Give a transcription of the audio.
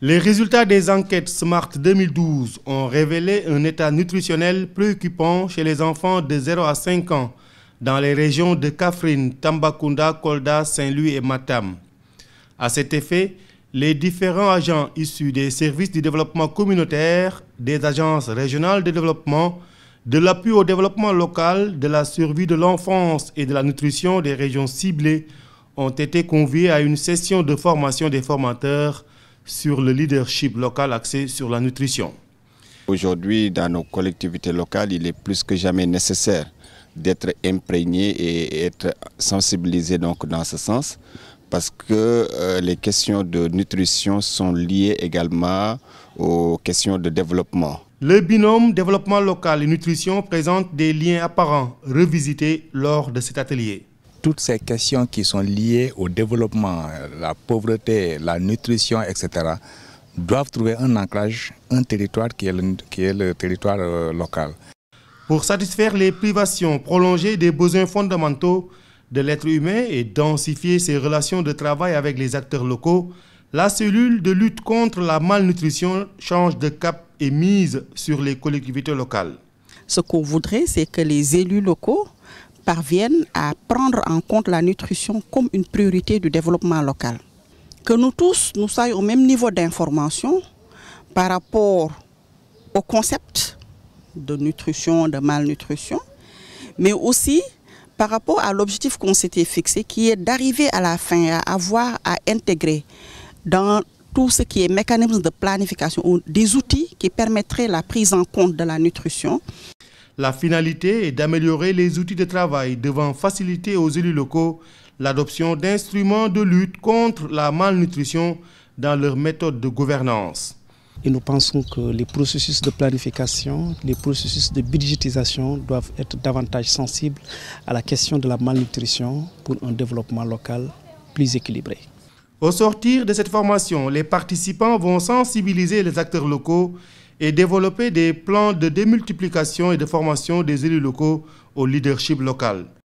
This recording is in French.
Les résultats des enquêtes SMART 2012 ont révélé un état nutritionnel préoccupant chez les enfants de 0 à 5 ans dans les régions de Kaffrine, Tambacounda, Kolda, Saint-Louis et Matam. À cet effet, les différents agents issus des services du développement communautaire, des agences régionales de développement, de l'appui au développement local, de la survie de l'enfance et de la nutrition des régions ciblées ont été conviés à une session de formation des formateurs sur le leadership local axé sur la nutrition. Aujourd'hui, dans nos collectivités locales, il est plus que jamais nécessaire d'être imprégné et être sensibilisé donc dans ce sens, parce que les questions de nutrition sont liées également aux questions de développement. Le binôme développement local et nutrition présente des liens apparents revisités lors de cet atelier. Toutes ces questions qui sont liées au développement, la pauvreté, la nutrition, etc., doivent trouver un ancrage, un territoire qui est le territoire local. Pour satisfaire les privations prolongées des besoins fondamentaux de l'être humain et densifier ses relations de travail avec les acteurs locaux, la cellule de lutte contre la malnutrition change de cap et mise sur les collectivités locales. Ce qu'on voudrait, c'est que les élus locaux parviennent à prendre en compte la nutrition comme une priorité du développement local. Que nous tous, nous soyons au même niveau d'information par rapport au concept de nutrition, de malnutrition, mais aussi par rapport à l'objectif qu'on s'était fixé, qui est d'arriver à la fin à avoir à intégrer dans tout ce qui est mécanisme de planification des outils qui permettraient la prise en compte de la nutrition. La finalité est d'améliorer les outils de travail devant faciliter aux élus locaux l'adoption d'instruments de lutte contre la malnutrition dans leur méthode de gouvernance. Et nous pensons que les processus de planification, les processus de budgétisation doivent être davantage sensibles à la question de la malnutrition pour un développement local plus équilibré. Au sortir de cette formation, les participants vont sensibiliser les acteurs locaux et développer des plans de démultiplication et de formation des élus locaux au leadership local.